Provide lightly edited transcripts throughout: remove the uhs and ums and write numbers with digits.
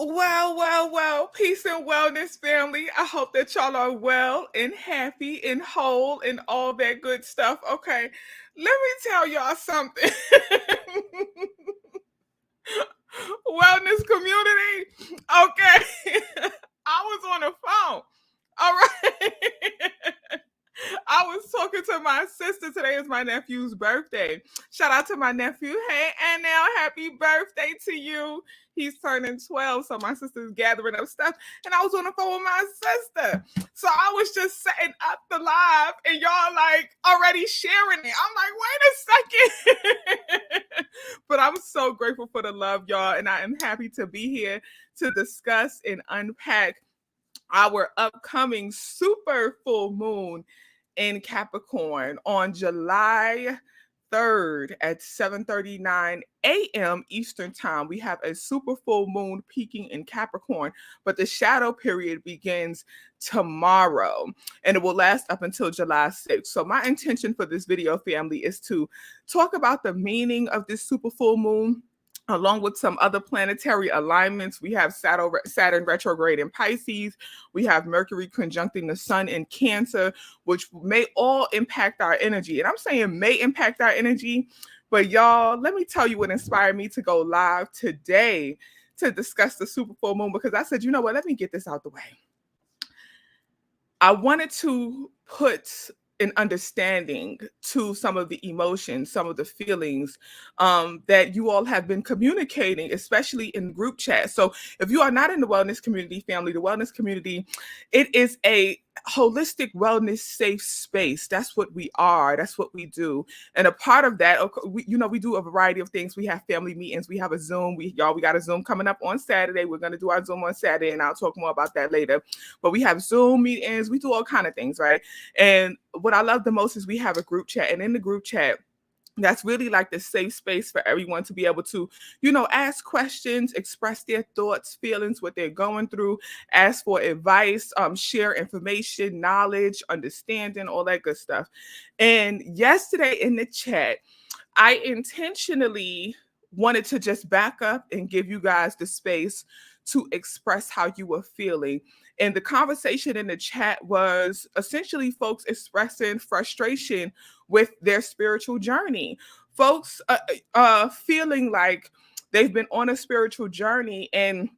Well, peace and wellness, family. I hope that y'all are well and happy and whole and all that good stuff. Okay, let me tell y'all something. Wellness community. Okay, I was on the phone. All right. I was talking to my sister. Today is my nephew's birthday. Shout out to my nephew. Hey, and now happy birthday to you. He's turning 12, so my sister's gathering up stuff. And I was on the phone with my sister. So I was just setting up the live, and y'all like already sharing it. I'm like, wait a second. But I'm so grateful for the love, y'all. And I am happy to be here to discuss and unpack our upcoming super full moon in Capricorn on July 3rd at 7:39 a.m. Eastern Time. We have a super full moon peaking in Capricorn, but the shadow period begins tomorrow and it will last up until July 6th. So my intention for this video, family, is to talk about the meaning of this super full moon, along with some other planetary alignments. We have Saturn retrograde in Pisces. We have Mercury conjuncting the sun in Cancer, which may all impact our energy. And I'm saying may impact our energy, but y'all, let me tell you what inspired me to go live today to discuss the super full moon, because I said, you know what, let me get this out the way. I wanted to put an understanding to some of the emotions, some of the feelings that you all have been communicating, especially in group chat. So if you are not in the wellness community, family, the wellness community, it is a holistic wellness safe space. That's what we are. That's what we do. And a part of that, we do a variety of things. We have family meetings. We have a Zoom. We got a Zoom coming up on Saturday. We're going to do our Zoom on Saturday, and I'll talk more about that later. But we have Zoom meetings. We do all kind of things, right? And what I love the most is we have a group chat, and in the group chat, that's really like the safe space for everyone to be able to, ask questions, express their thoughts, feelings, what they're going through, ask for advice, share information, knowledge, understanding, all that good stuff. And yesterday in the chat, I intentionally wanted to just back up and give you guys the space to express how you were feeling. And the conversation in the chat was essentially folks expressing frustration with their spiritual journey. Folks feeling like they've been on a spiritual journey, and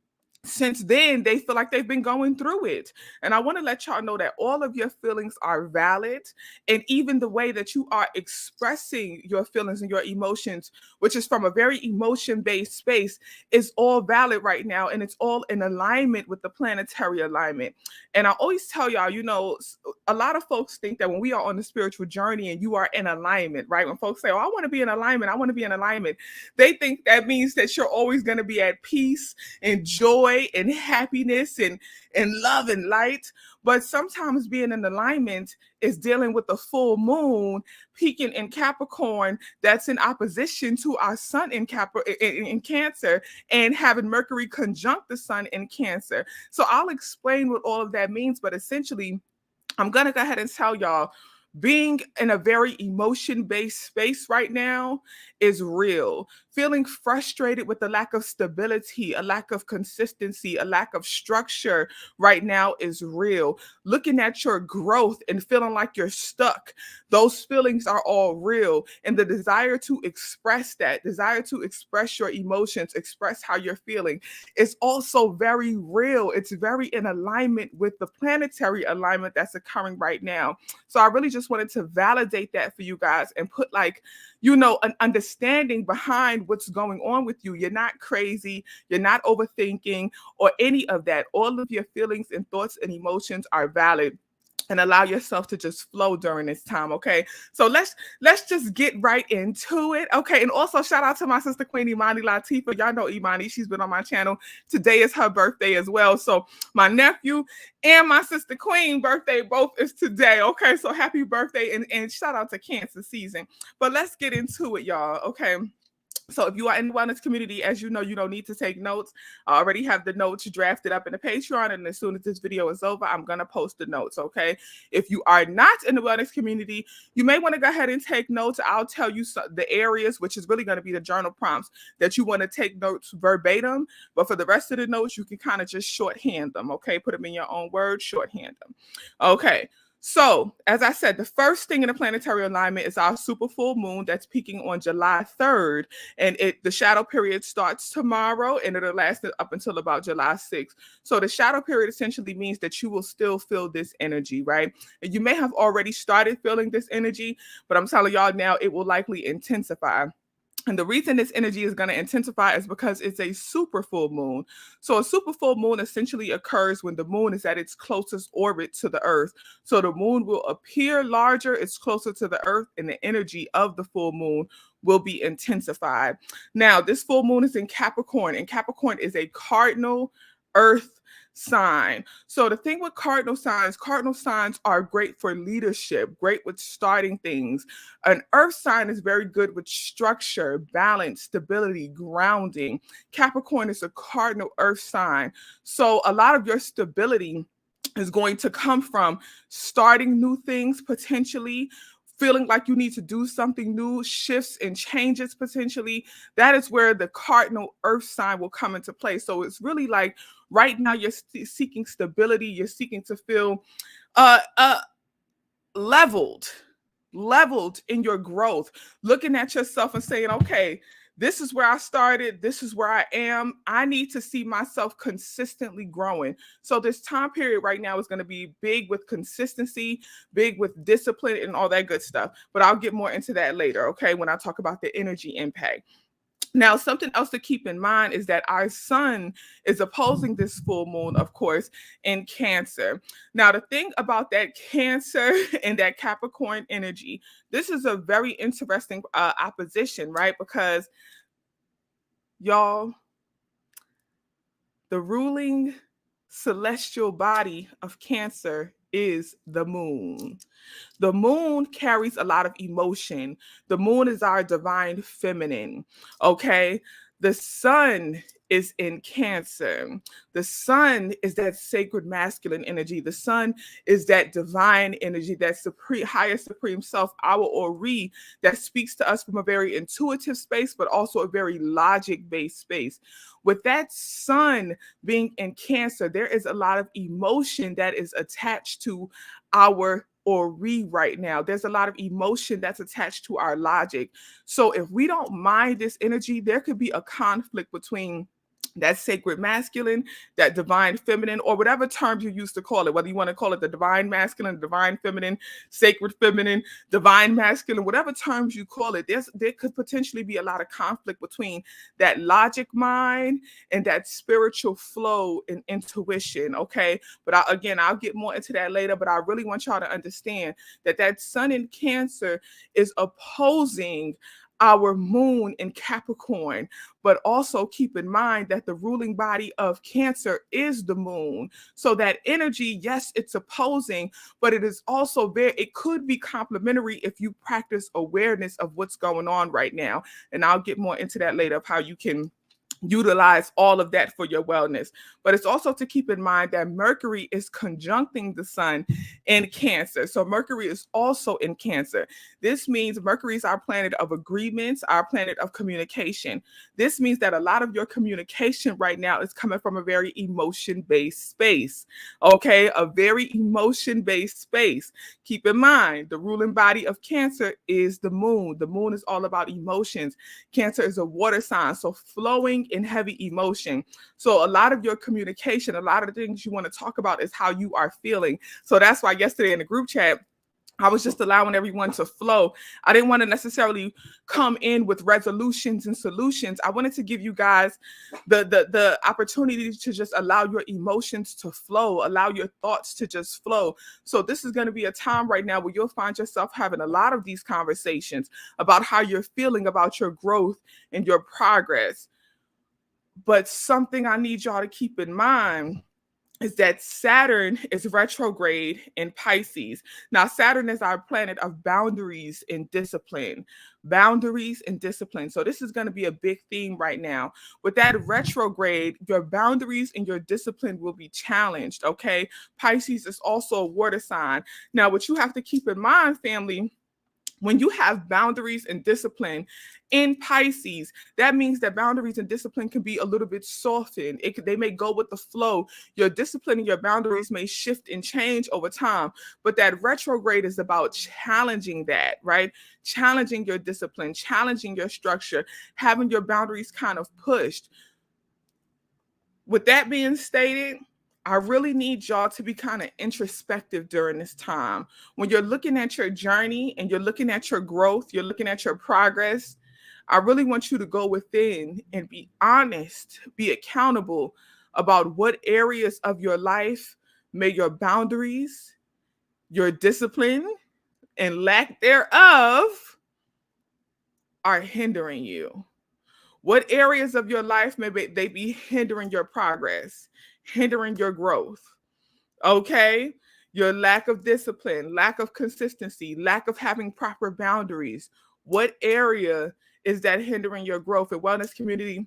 since then they feel like they've been going through it. And I want to let y'all know that all of your feelings are valid, and even the way that you are expressing your feelings and your emotions, which is from a very emotion-based space, is all valid right now, and it's all in alignment with the planetary alignment. And I always tell y'all, a lot of folks think that when we are on the spiritual journey and you are in alignment, right? When folks say, oh, I want to be in alignment, I want to be in alignment, they think that means that you're always going to be at peace and joy and happiness and love and light. But sometimes being in alignment is dealing with the full moon peaking in Capricorn that's in opposition to our sun in Cancer, and having Mercury conjunct the sun in Cancer. So I'll explain what all of that means, but essentially I'm going to go ahead and tell y'all, being in a very emotion-based space right now is real. Feeling frustrated with the lack of stability, a lack of consistency, a lack of structure right now is real. Looking at your growth and feeling like you're stuck, those feelings are all real. And the desire to express that, desire to express your emotions, express how you're feeling, is also very real. It's very in alignment with the planetary alignment that's occurring right now. So I really just wanted to validate that for you guys and put an understanding behind what's going on with you. You're not crazy. You're not overthinking or any of that. All of your feelings and thoughts and emotions are valid. And allow yourself to just flow during this time, okay? So let's just get right into it, okay? And also shout out to my sister Queen Imani Latifa. Y'all know Imani, she's been on my channel. Today is her birthday as well. So my nephew and my sister Queen birthday both is today, okay? So happy birthday, and shout out to Cancer season. But let's get into it, y'all, okay? So if you are in the wellness community, as you know, you don't need to take notes. I already have the notes drafted up in the Patreon, and as soon as this video is over, I'm going to post the notes, okay? If you are not in the wellness community, you may want to go ahead and take notes. I'll tell you the areas, which is really going to be the journal prompts that you want to take notes verbatim. But for the rest of the notes, you can kind of just shorthand them, okay? Put them in your own words, shorthand them. Okay. So, as I said, the first thing in the planetary alignment is our super full moon that's peaking on July 3rd. And the shadow period starts tomorrow and it'll last up until about July 6th. So the shadow period essentially means that you will still feel this energy, right? And you may have already started feeling this energy, but I'm telling y'all now it will likely intensify. And the reason this energy is going to intensify is because it's a super full moon. So a super full moon essentially occurs when the moon is at its closest orbit to the earth. So the moon will appear larger, it's closer to the earth, and the energy of the full moon will be intensified. Now, this full moon is in Capricorn, and Capricorn is a cardinal earth sign. So the thing with cardinal signs are great for leadership, great with starting things. An earth sign is very good with structure, balance, stability, grounding. Capricorn is a cardinal earth sign. So a lot of your stability is going to come from starting new things potentially, feeling like you need to do something new, shifts and changes potentially. That is where the cardinal earth sign will come into play. So it's really like right now you're seeking stability, you're seeking to feel uh, uh, leveled in your growth, looking at yourself and saying, okay, this is where I started. This is where I am. I need to see myself consistently growing. So this time period right now is going to be big with consistency, big with discipline and all that good stuff. But I'll get more into that later, okay, when I talk about the energy impact. Now, something else to keep in mind is that our sun is opposing this full moon, of course, in Cancer. Now, the thing about that Cancer and that Capricorn energy, this is a very interesting opposition, right? Because y'all, the ruling celestial body of Cancer is the moon. The moon carries a lot of emotion. The moon is our divine feminine, okay? The sun is in Cancer. The sun is that sacred masculine energy. The sun is that divine energy, that supreme, highest supreme self, our Ori, that speaks to us from a very intuitive space, but also a very logic-based space. With that sun being in Cancer, there is a lot of emotion that is attached to our Ori right now. There's a lot of emotion that's attached to our logic. So if we don't mind this energy, there could be a conflict between that sacred masculine, that divine feminine, or whatever terms you used to call it, whether you want to call it the divine masculine, divine feminine, sacred feminine, divine masculine, whatever terms you call it, there could potentially be a lot of conflict between that logic mind and that spiritual flow and intuition, okay? But I'll get more into that later, but I really want y'all to understand that that sun in Cancer is opposing our moon in Capricorn, but also keep in mind that the ruling body of Cancer is the moon. So that energy, yes, it's opposing, but it is also it could be complementary if you practice awareness of what's going on right now. And I'll get more into that later of how you can utilize all of that for your wellness. But it's also to keep in mind that Mercury is conjuncting the sun in Cancer. So Mercury is also in Cancer. This means Mercury is our planet of agreements, our planet of communication. This means that a lot of your communication right now is coming from a very emotion-based space, okay? A very emotion-based space. Keep in mind, the ruling body of Cancer is the moon. The moon is all about emotions. Cancer is a water sign, so flowing in heavy emotion. So a lot of your communication, a lot of the things you want to talk about is how you are feeling. So that's why yesterday in the group chat, I was just allowing everyone to flow. I didn't want to necessarily come in with resolutions and solutions. I wanted to give you guys the opportunity to just allow your emotions to flow, allow your thoughts to just flow. So this is going to be a time right now where you'll find yourself having a lot of these conversations about how you're feeling about your growth and your progress. But something I need y'all to keep in mind is that Saturn is retrograde in Pisces. Now, Saturn is our planet of boundaries and discipline. Boundaries and discipline. So, this is going to be a big theme right now. With that retrograde, your boundaries and your discipline will be challenged. Okay. Pisces is also a water sign. Now, what you have to keep in mind, family, when you have boundaries and discipline in Pisces, that means that boundaries and discipline can be a little bit softened. They may go with the flow. Your discipline and your boundaries may shift and change over time, but that retrograde is about challenging that, right? Challenging your discipline, challenging your structure, having your boundaries kind of pushed. With that being stated, I really need y'all to be kind of introspective during this time. When you're looking at your journey and you're looking at your growth, you're looking at your progress, I really want you to go within and be honest, be accountable about what areas of your life may your boundaries, your discipline, and lack thereof are hindering you. What areas of your life may they be hindering your progress, hindering your growth? Okay. Your lack of discipline, lack of consistency, lack of having proper boundaries. What area is that hindering your growth? In wellness community,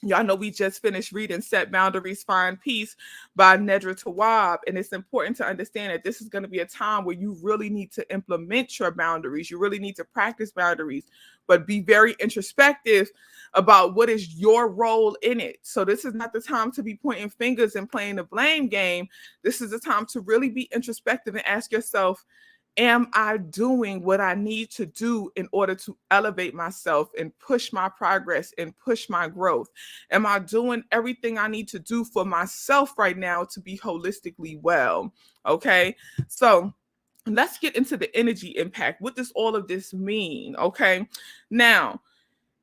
y'all know we just finished reading Set Boundaries, Find Peace by Nedra Tawwab. And it's important to understand that this is going to be a time where you really need to implement your boundaries. You really need to practice boundaries, but be very introspective about what is your role in it. So this is not the time to be pointing fingers and playing the blame game. This is the time to really be introspective and ask yourself, am I doing what I need to do in order to elevate myself and push my progress and push my growth? Am I doing everything I need to do for myself right now to be holistically well? Okay. So let's get into the energy impact. What does all of this mean? Okay. Now,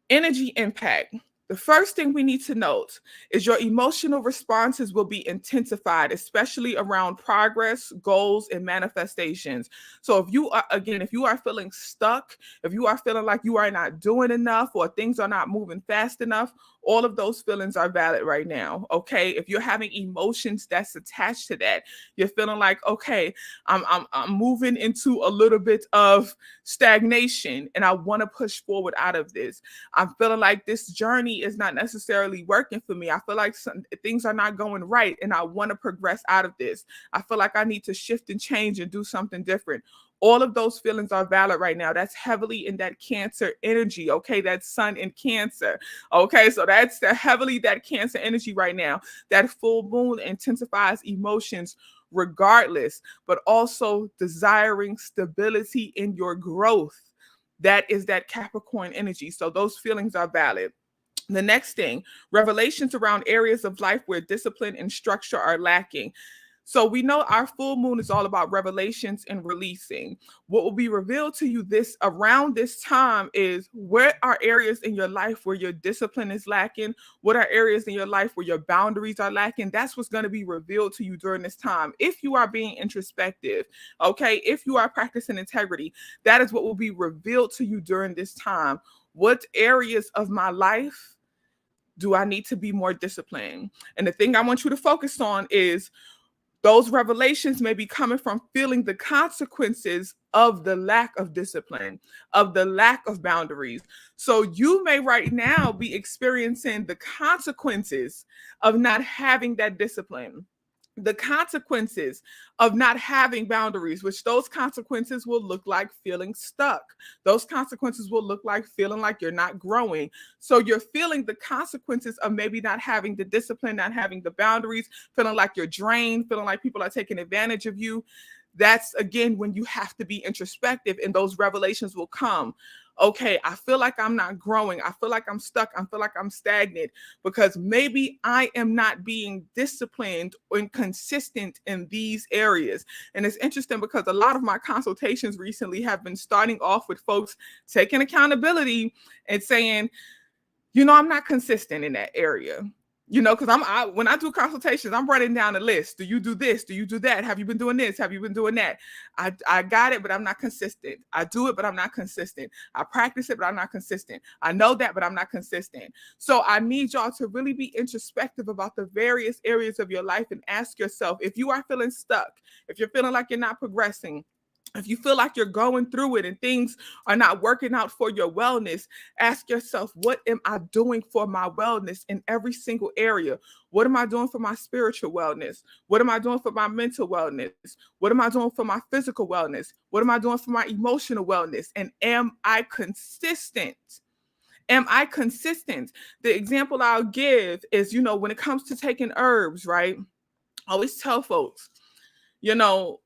energy impact. The first thing we need to note is your emotional responses will be intensified, especially around progress, goals, and manifestations. So if you are feeling stuck, if you are feeling like you are not doing enough or things are not moving fast enough, all of those feelings are valid right now. Okay. If you're having emotions that's attached to that, you're feeling like, okay, I'm moving into a little bit of stagnation and I want to push forward out of this. I'm feeling like this journey is not necessarily working for me. I feel like things are not going right and I want to progress out of this. I feel like I need to shift and change and do something different. All of those feelings are valid right now. That's heavily in that Cancer energy. Okay. That's Sun in Cancer. Okay. So that's heavily that Cancer energy right now. That full moon intensifies emotions regardless, but also desiring stability in your growth. That is that Capricorn energy. So those feelings are valid. The next thing, revelations around areas of life where discipline and structure are lacking. So we know our full moon is all about revelations and releasing. What will be revealed to you around this time is where are areas in your life where your discipline is lacking? What are areas in your life where your boundaries are lacking? That's what's going to be revealed to you during this time. If you are being introspective, okay, if you are practicing integrity, that is what will be revealed to you during this time. What areas of my life do I need to be more disciplined? And the thing I want you to focus on is those revelations may be coming from feeling the consequences of the lack of discipline, of the lack of boundaries. So you may right now be experiencing the consequences of not having that discipline, the consequences of not having boundaries, which those consequences will look like feeling stuck. Those consequences will look like feeling like you're not growing. So you're feeling the consequences of maybe not having the discipline, not having the boundaries, feeling like you're drained, feeling like people are taking advantage of you. That's again when you have to be introspective and those revelations will come. Okay, I feel like I'm not growing. I feel like I'm stuck. I feel like I'm stagnant because maybe I am not being disciplined and consistent in these areas. And it's interesting because a lot of my consultations recently have been starting off with folks taking accountability and saying, I'm not consistent in that area. You know, because when I do consultations, I'm writing down a list. Do you do this? Do you do that? Have you been doing this? Have you been doing that? I got it, but I'm not consistent. I do it, but I'm not consistent. I practice it, but I'm not consistent. I know that, but I'm not consistent. So I need y'all to really be introspective about the various areas of your life and ask yourself, if you are feeling stuck, if you're feeling like you're not progressing, if you feel like you're going through it and things are not working out for your wellness, ask yourself, what am I doing for my wellness in every single area? What am I doing for my spiritual wellness? What am I doing for my mental wellness? What am I doing for my physical wellness? What am I doing for my emotional wellness? And am I consistent? Am I consistent? The example I'll give is, when it comes to taking herbs, right? I always tell folks, you know,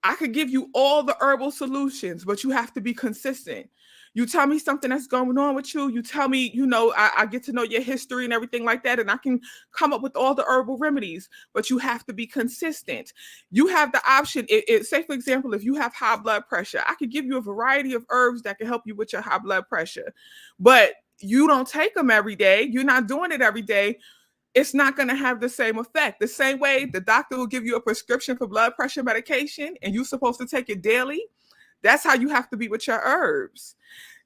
I could give you all the herbal solutions, but you have to be consistent. You tell me something that's going on with you. You tell me, I get to know your history and everything like that, and I can come up with all the herbal remedies, but you have to be consistent. You have the option. Say, for example, if you have high blood pressure, I could give you a variety of herbs that can help you with your high blood pressure, but you don't take them every day. You're not doing it every day. It's not going to have the same effect. The same way the doctor will give you a prescription for blood pressure medication and you're supposed to take it daily, that's how you have to be with your herbs.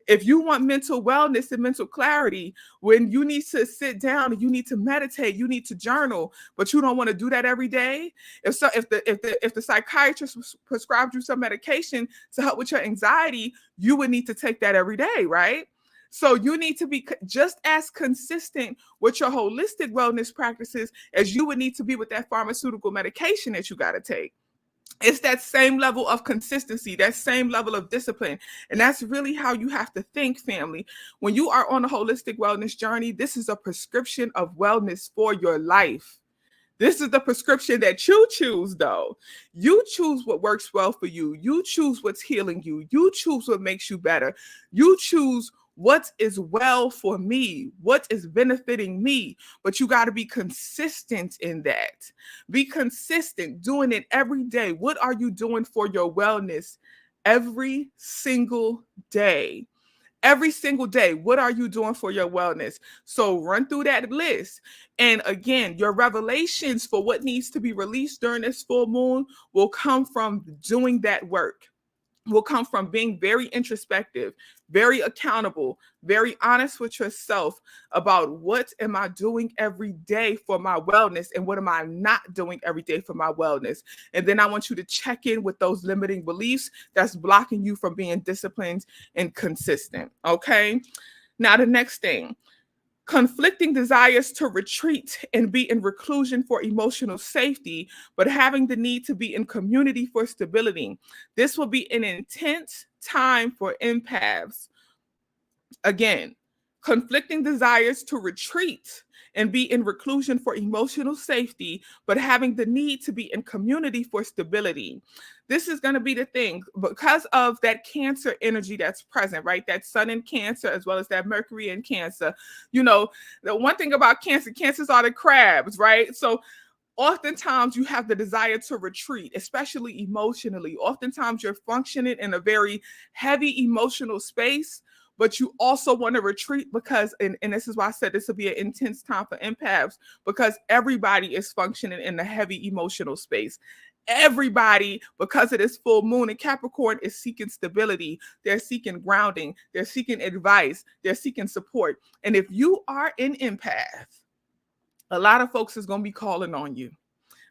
If you want mental wellness and mental clarity, when you need to sit down and you need to meditate, you need to journal, but you don't want to do that every day. If the psychiatrist prescribed you some medication to help with your anxiety, you would need to take that every day, right? So you need to be just as consistent with your holistic wellness practices as you would need to be with that pharmaceutical medication that you got to take. It's that same level of consistency, that same level of discipline. And that's really how you have to think, family. When you are on a holistic wellness journey, this is a prescription of wellness for your life. This is the prescription that you choose, though. You choose what works well for you. You choose what's healing you. You choose what makes you better. You choose what is well for me, what is benefiting me, but you got to be consistent in that. Be consistent, doing it every day. What are you doing for your wellness every single day? Every single day, what are you doing for your wellness? So run through that list. And again, your revelations for what needs to be released during this full moon will come from doing that work, will come from being very introspective, very accountable, very honest with yourself about what am I doing every day for my wellness and what am I not doing every day for my wellness. And then I want you to check in with those limiting beliefs that's blocking you from being disciplined and consistent. Okay. Now, the next thing, conflicting desires to retreat and be in reclusion for emotional safety, but having the need to be in community for stability. This will be an intense time for empaths. Again, conflicting desires to retreat and be in reclusion for emotional safety, but having the need to be in community for stability. This is going to be the thing because of that Cancer energy that's present, right? That Sun in Cancer, as well as that Mercury in Cancer. The one thing about Cancers are the crabs, right? So oftentimes you have the desire to retreat, especially emotionally. Oftentimes you're functioning in a very heavy emotional space, but you also want to retreat because, and this is why I said this will be an intense time for empaths, because everybody is functioning in a heavy emotional space. Everybody, because of this full moon in Capricorn, is seeking stability. They're seeking grounding. They're seeking advice. They're seeking support. And if you are an empath, a lot of folks is going to be calling on you.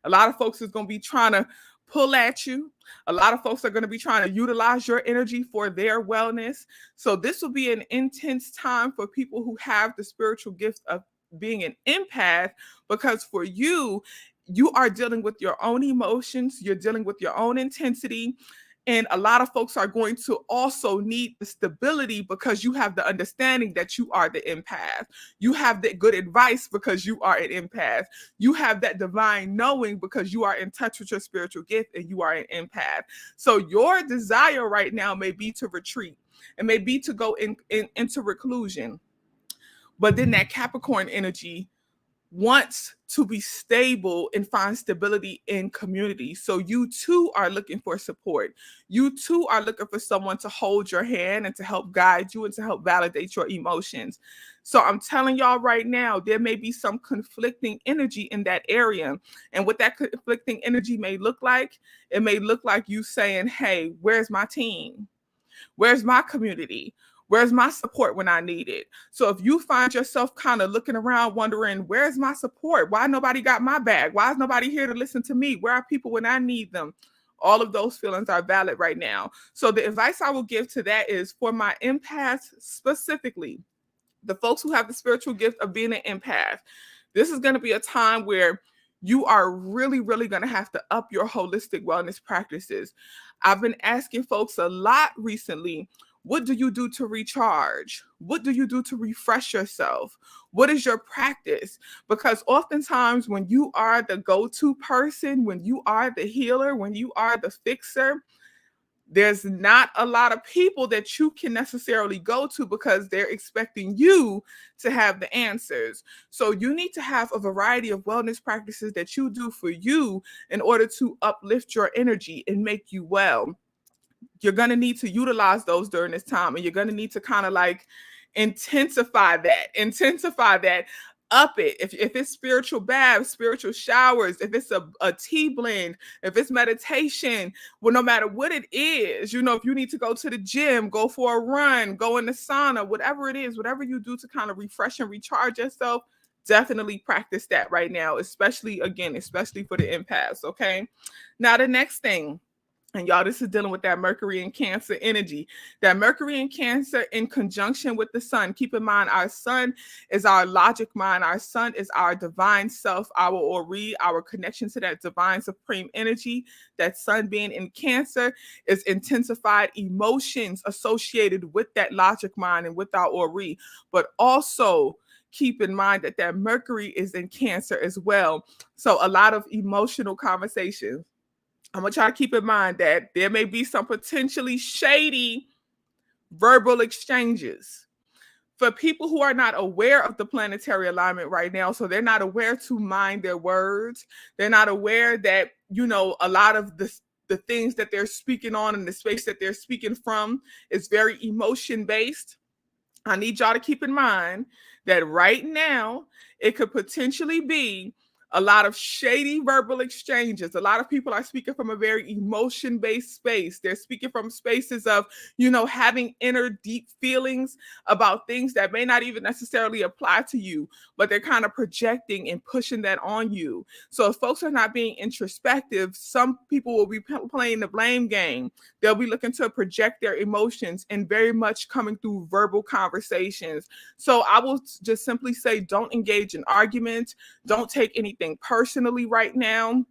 A lot of folks is going to be trying to pull at you. A lot of folks are going to be trying to utilize your energy for their wellness. So this will be an intense time for people who have the spiritual gift of being an empath, because for you, you are dealing with your own emotions. You're dealing with your own intensity. And a lot of folks are going to also need the stability because you have the understanding that you are the empath. You have that good advice because you are an empath. You have that divine knowing because you are in touch with your spiritual gift and you are an empath. So your desire right now may be to retreat. It may be to go into reclusion. But then that Capricorn energy wants to be stable and find stability in community. So you too are looking for support. You too are looking for someone to hold your hand and to help guide you and to help validate your emotions. So I'm telling y'all right now, there may be some conflicting energy in that area. And what that conflicting energy may look like, it may look like you saying, hey, where's my team? Where's my community? Where's my support when I need it? So if you find yourself kind of looking around wondering, where's my support? Why nobody got my back? Why is nobody here to listen to me? Where are people when I need them? All of those feelings are valid right now. So the advice I will give to that is for my empaths specifically, the folks who have the spiritual gift of being an empath, this is going to be a time where you are really, really going to have to up your holistic wellness practices. I've been asking folks a lot recently, what do you do to recharge? What do you do to refresh yourself? What is your practice? Because oftentimes when you are the go-to person, when you are the healer, when you are the fixer, there's not a lot of people that you can necessarily go to because they're expecting you to have the answers. So you need to have a variety of wellness practices that you do for you in order to uplift your energy and make you well. You're going to need to utilize those during this time, and you're going to need to kind of like intensify that, up it. If it's spiritual baths, spiritual showers, if it's a tea blend, if it's meditation, well, no matter what it is, if you need to go to the gym, go for a run, go in the sauna, whatever it is, whatever you do to kind of refresh and recharge yourself, definitely practice that right now, especially for the empaths. Okay. Now, the next thing, and y'all, this is dealing with that Mercury and Cancer energy. That Mercury and Cancer in conjunction with the sun. Keep in mind, our sun is our logic mind. Our sun is our divine self, our Ori, our connection to that divine supreme energy. That sun being in Cancer is intensified emotions associated with that logic mind and with our Ori. But also, keep in mind that Mercury is in Cancer as well. So a lot of emotional conversations. I want y'all to keep in mind that there may be some potentially shady verbal exchanges for people who are not aware of the planetary alignment right now. So they're not aware to mind their words. They're not aware that, a lot of the things that they're speaking on and the space that they're speaking from is very emotion based. I need y'all to keep in mind that right now it could potentially be a lot of shady verbal exchanges. A lot of people are speaking from a very emotion-based space. They're speaking from spaces of, having inner deep feelings about things that may not even necessarily apply to you, but they're kind of projecting and pushing that on you. So if folks are not being introspective, some people will be playing the blame game. They'll be looking to project their emotions and very much coming through verbal conversations. So I will just simply say, don't engage in arguments. Don't take anything personally right now.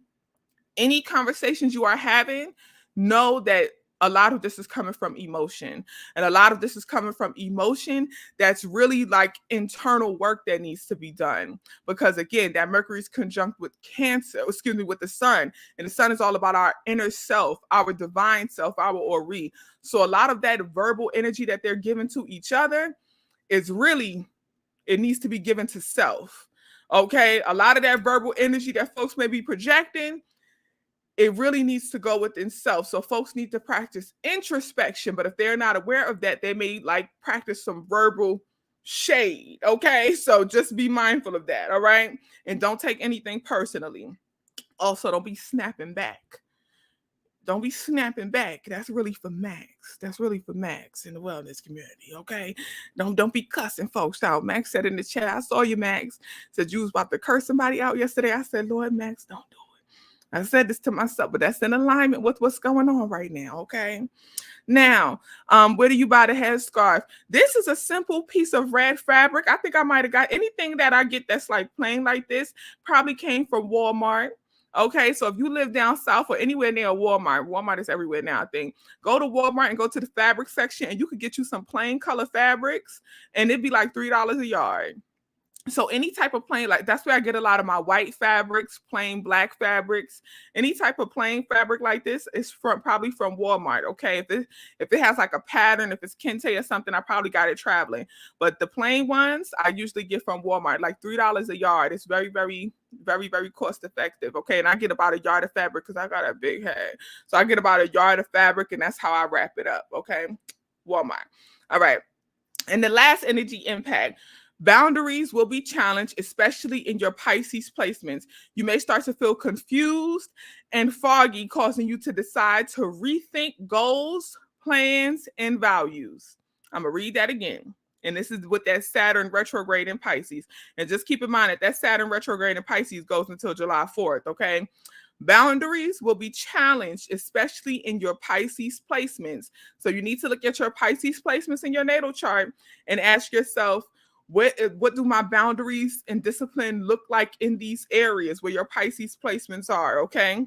Any conversations you are having, know that a lot of this is coming from emotion. And a lot of this is coming from emotion that's really like internal work that needs to be done. Because again, that Mercury is conjunct with with the sun. And the sun is all about our inner self, our divine self, our Ori. So a lot of that verbal energy that they're giving to each other is really, it needs to be given to self. Okay, a lot of that verbal energy that folks may be projecting, it really needs to go within self. So folks need to practice introspection, but if they're not aware of that, they may like practice some verbal shade. Okay, so just be mindful of that. All right, and don't take anything personally. Also, don't be snapping back. Don't be snapping back. That's really for Max. That's really for Max in the wellness community. Okay. Don't be cussing folks out. Max said in the chat, I saw you, Max. Said you was about to curse somebody out yesterday. I said, Lord, Max, don't do it. I said this to myself, but that's in alignment with what's going on right now. Okay. Now, where do you buy the headscarf? This is a simple piece of red fabric. I think I might have got anything that I get that's like plain like this, probably came from Walmart. Okay, so if you live down south or anywhere near Walmart is everywhere now, I think. Go to Walmart and go to the fabric section, and you could get you some plain color fabrics, and it'd be like $3 a yard. So any type of plain, like that's where I get a lot of my white fabrics, plain black fabrics. Any type of plain fabric like this is from probably from Walmart. Okay, if it has like a pattern, if it's kente or something, I probably got it traveling. But the plain ones I usually get from Walmart, like $3 a yard. It's very, very, very, very cost effective. Okay, and I get about a yard of fabric because I got a big head, so I get about a yard of fabric, and that's how I wrap it up. Okay, Walmart. All right. And the last energy impact, boundaries will be challenged, especially in your Pisces placements. You may start to feel confused and foggy, causing you to decide to rethink goals, plans, and values. I'm going to read that again. And this is with that Saturn retrograde in Pisces. And just keep in mind that Saturn retrograde in Pisces goes until July 4th, okay? Boundaries will be challenged, especially in your Pisces placements. So you need to look at your Pisces placements in your natal chart and ask yourself, what do my boundaries and discipline look like in these areas where your Pisces placements are, okay?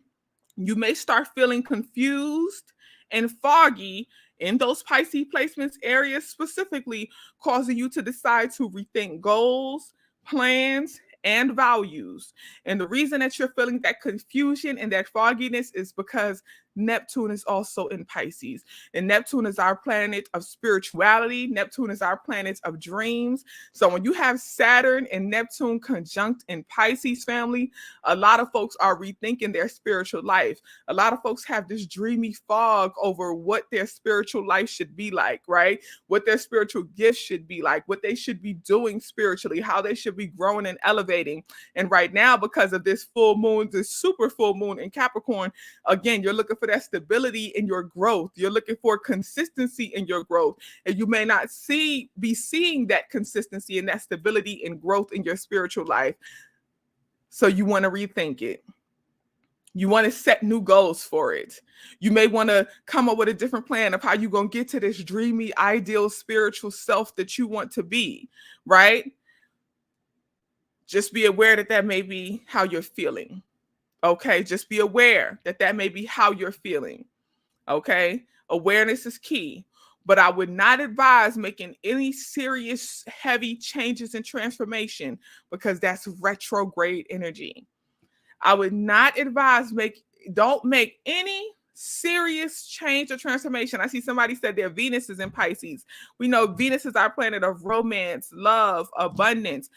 You may start feeling confused and foggy in those Pisces placements areas specifically, causing you to decide to rethink goals, plans, and values. And the reason that you're feeling that confusion and that fogginess is because Neptune is also in Pisces. And Neptune is our planet of spirituality. Neptune is our planet of dreams. So when you have Saturn and Neptune conjunct in Pisces family, a lot of folks are rethinking their spiritual life. A lot of folks have this dreamy fog over what their spiritual life should be like, right? What their spiritual gifts should be like, what they should be doing spiritually, how they should be growing and elevating. And right now, because of this full moon, this super full moon in Capricorn, again, you're looking for that stability in your growth. You're looking for consistency in your growth. And you may not be seeing that consistency and that stability and growth in your spiritual life. So you want to rethink it. You want to set new goals for it. You may want to come up with a different plan of how you're going to get to this dreamy, ideal spiritual self that you want to be, right? Just be aware that that may be how you're feeling. Okay, just be aware that that may be how you're feeling. Okay, awareness is key. But I would not advise making any serious, heavy changes and transformation because that's retrograde energy. I would not advise don't make any serious change or transformation. I see somebody said their Venus is in Pisces. We know Venus is our planet of romance, love, abundance.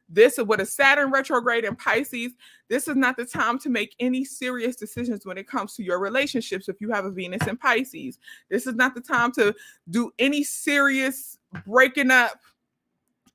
This is with a Saturn retrograde in Pisces. This is not the time to make any serious decisions when it comes to your relationships if you have a Venus in Pisces. This is not the time to do any serious breaking up,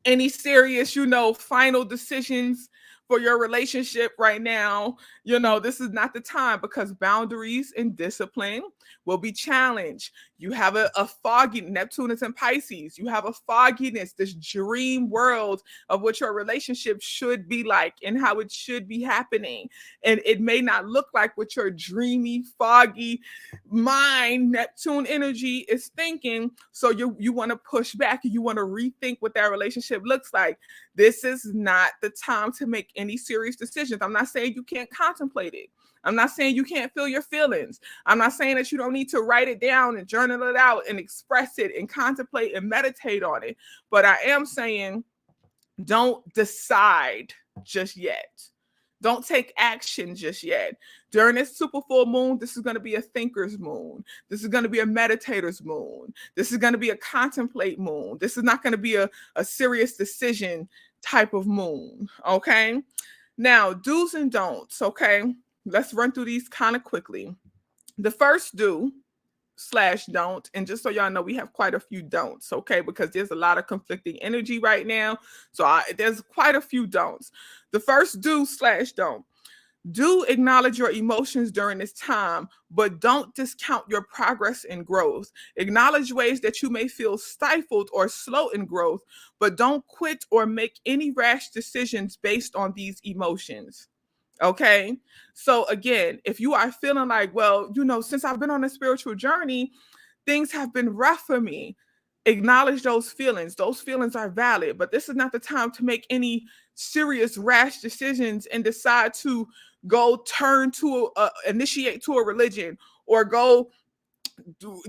any serious, final decisions for your relationship right now. This is not the time because boundaries and discipline will be challenged. You have a foggy, Neptune is in Pisces. You have a fogginess, this dream world of what your relationship should be like and how it should be happening. And it may not look like what your dreamy, foggy mind, Neptune energy is thinking. So you want to push back and you want to rethink what that relationship looks like. This is not the time to make any serious decisions. I'm not saying you can't contemplate it. I'm not saying you can't feel your feelings. I'm not saying that you don't need to write it down and journal it out and express it and contemplate and meditate on it. But I am saying don't decide just yet. Don't take action just yet. During this super full moon, this is going to be a thinker's moon. This is going to be a meditator's moon. This is going to be a contemplate moon. This is not going to be a serious decision type of moon. Okay. Now, do's and don'ts. Okay. Let's run through these kind of quickly. The first do/don't, and just so y'all know, we have quite a few don'ts, okay, because there's a lot of conflicting energy right now. So there's quite a few don'ts. The first do/don't. Do acknowledge your emotions during this time, but don't discount your progress and growth. Acknowledge ways that you may feel stifled or slow in growth, but don't quit or make any rash decisions based on these emotions. Okay. So again, if you are feeling like, well, since I've been on a spiritual journey, things have been rough for me. Acknowledge those feelings. Those feelings are valid, but this is not the time to make any serious rash decisions and decide to go initiate to a religion or go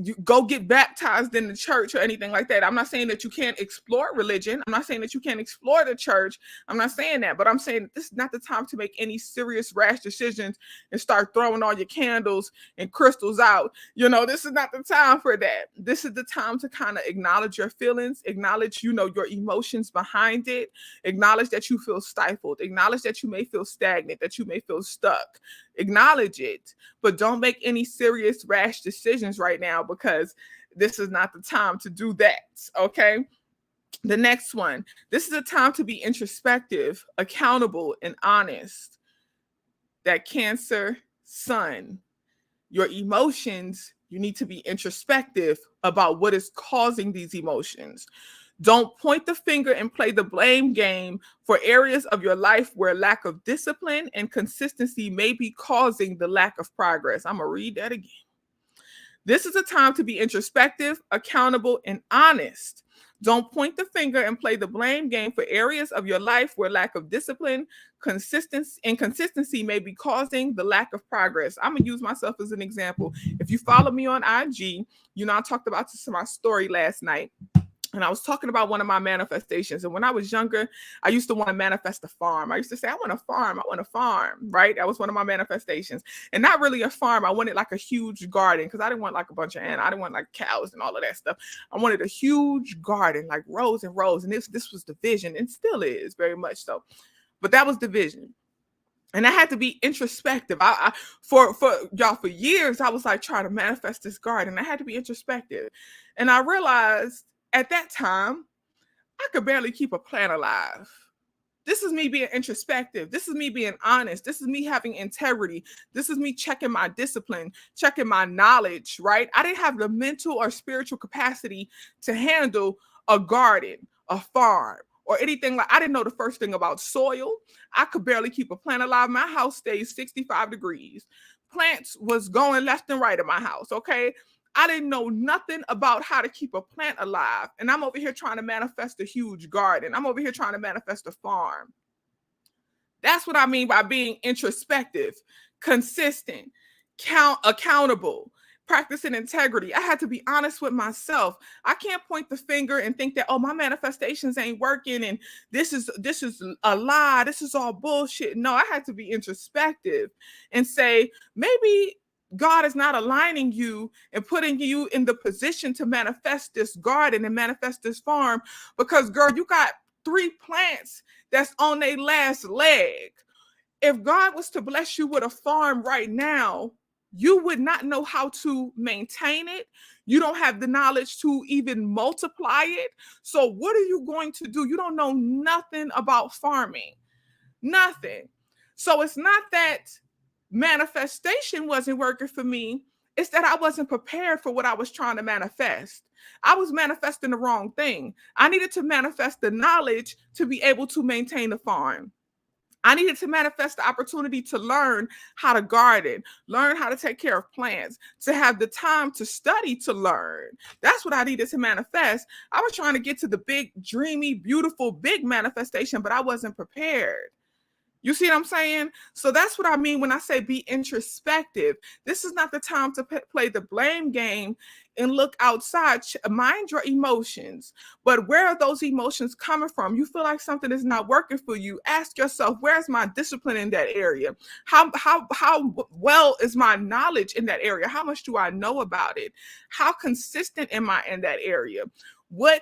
you go get baptized in the church or anything like that. I'm not saying that you can't explore religion. I'm not saying that you can't explore the church. I'm not saying that, but I'm saying this is not the time to make any serious rash decisions and start throwing all your candles and crystals out. This is not the time for that. This is the time to kind of acknowledge your feelings, acknowledge, your emotions behind it, acknowledge that you feel stifled, acknowledge that you may feel stagnant, that you may feel stuck. Acknowledge it, but don't make any serious rash decisions right now, because this is not the time to do that. Okay. The next one, this is a time to be introspective, accountable, and honest. That Cancer sun, your emotions, you need to be introspective about what is causing these emotions. Don't point the finger and play the blame game for areas of your life where lack of discipline and consistency may be causing the lack of progress. I'm going to read that again. This is a time to be introspective, accountable, and honest. Don't point the finger and play the blame game for areas of your life where lack of discipline, consistency may be causing the lack of progress. I'm going to use myself as an example. If you follow me on IG, I talked about this in my story last night. And I was talking about one of my manifestations. And when I was younger, I used to want to manifest a farm. I used to say, I want a farm. I want a farm, right? That was one of my manifestations. And not really a farm. I wanted like a huge garden, because I didn't want like a bunch of animals. I didn't want like cows and all of that stuff. I wanted a huge garden, like rows and rows. And this was the vision, and still is very much so. But that was the vision. And I had to be introspective. For years, I was like trying to manifest this garden. I had to be introspective. And I realized at that time, I could barely keep a plant alive. This is me being introspective. This is me being honest. This is me having integrity. This is me checking my discipline, checking my knowledge, right? I didn't have the mental or spiritual capacity to handle a garden, a farm, or anything. I didn't know the first thing about soil. I could barely keep a plant alive. My house stays 65 degrees. Plants was going left and right in my house, okay? I didn't know nothing about how to keep a plant alive. And I'm over here trying to manifest a huge garden. I'm over here trying to manifest a farm. That's what I mean by being introspective, consistent, accountable, practicing integrity. I had to be honest with myself. I can't point the finger and think that, oh, my manifestations ain't working and this is a lie. This is all bullshit. No, I had to be introspective and say, maybe God is not aligning you and putting you in the position to manifest this garden and manifest this farm, because, girl, you got 3 plants that's on their last leg. If God was to bless you with a farm right now, you would not know how to maintain it. You don't have the knowledge to even multiply it. So what are you going to do? You don't know nothing about farming, nothing. So it's not that manifestation wasn't working for me. It's that I wasn't prepared for what I was trying to manifest. I was manifesting the wrong thing. I needed to manifest the knowledge to be able to maintain the farm. I needed to manifest the opportunity to learn how to garden, learn how to take care of plants, to have the time to study, to learn. That's what I needed to manifest. I was trying to get to the big, dreamy, beautiful, big manifestation, but I wasn't prepared. You see what I'm saying? So that's what I mean when I say be introspective. This is not the time to play the blame game and look outside. Mind your emotions. But where are those emotions coming from? You feel like something is not working for you. Ask yourself, where's my discipline in that area? How well is my knowledge in that area? How much do I know about it? How consistent am I in that area? Where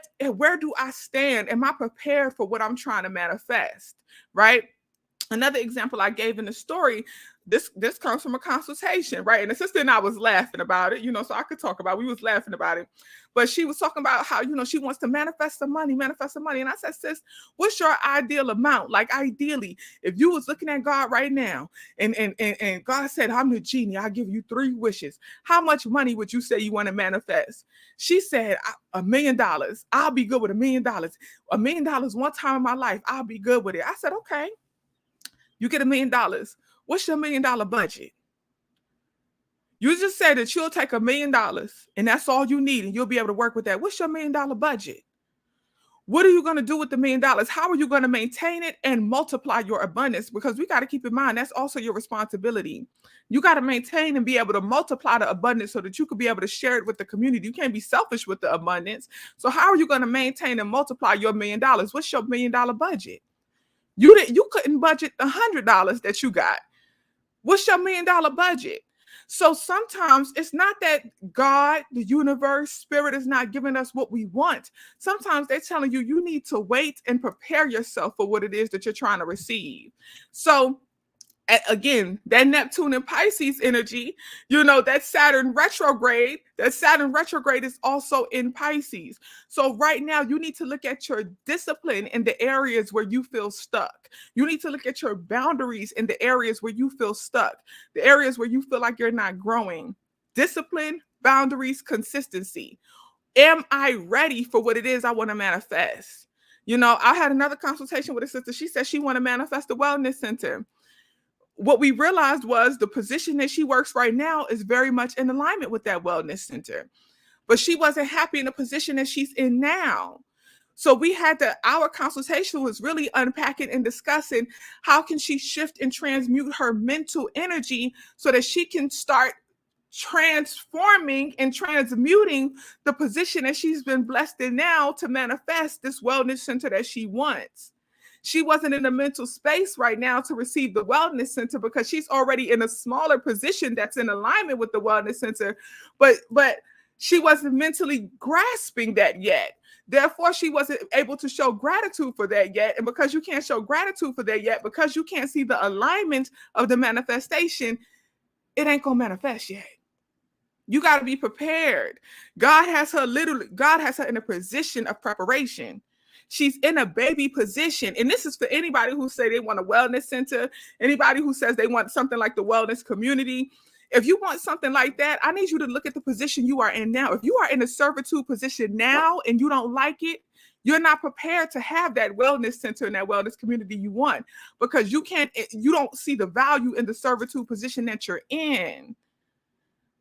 do I stand? Am I prepared for what I'm trying to manifest? Right? Another example I gave in the story, this comes from a consultation, right? And the sister and I was laughing about it, so I could talk about it. We was laughing about it. But she was talking about how, she wants to manifest some money. And I said, sis, what's your ideal amount? Like, ideally, if you was looking at God right now and God said, I'm the genie, I'll give you 3 wishes. How much money would you say you want to manifest? She said, $1 million. I'll be good with $1 million. $1 million one time in my life. I'll be good with it. I said, okay. You get $1 million. What's your $1 million budget? You just said that you'll take $1 million and that's all you need and you'll be able to work with that. What's your $1 million budget? What are you going to do with the $1 million? How are you going to maintain it and multiply your abundance? Because we got to keep in mind, that's also your responsibility. You got to maintain and be able to multiply the abundance so that you could be able to share it with the community. You can't be selfish with the abundance. So how are you going to maintain and multiply your $1 million? What's your $1 million budget? You couldn't budget the $100 that you got. What's your $1 million budget? So sometimes it's not that God, the universe, spirit is not giving us what we want. Sometimes they're telling you, you need to wait and prepare yourself for what it is that you're trying to receive. So again, that Neptune and Pisces energy, that Saturn retrograde is also in Pisces. So right now you need to look at your discipline in the areas where you feel stuck. You need to look at your boundaries in the areas where you feel stuck, the areas where you feel like you're not growing. Discipline, boundaries, consistency. Am I ready for what it is I want to manifest? I had another consultation with a sister. She said she want to manifest a wellness center. What we realized was the position that she works right now is very much in alignment with that wellness center. But she wasn't happy in the position that she's in now. So our consultation was really unpacking and discussing how can she shift and transmute her mental energy so that she can start transforming and transmuting the position that she's been blessed in now to manifest this wellness center that she wants. She wasn't in a mental space right now to receive the wellness center because she's already in a smaller position that's in alignment with the wellness center, but she wasn't mentally grasping that yet. Therefore, she wasn't able to show gratitude for that yet. And because you can't show gratitude for that yet, because you can't see the alignment of the manifestation, it ain't gonna manifest yet. You got to be prepared. God has her in a position of preparation. She's in a baby position. And this is for anybody who say they want a wellness center, anybody who says they want something like the wellness community. If you want something like that, I need you to look at the position you are in now. If you are in a servitude position now and you don't like it, you're not prepared to have that wellness center and that wellness community you want because you don't see the value in the servitude position that you're in.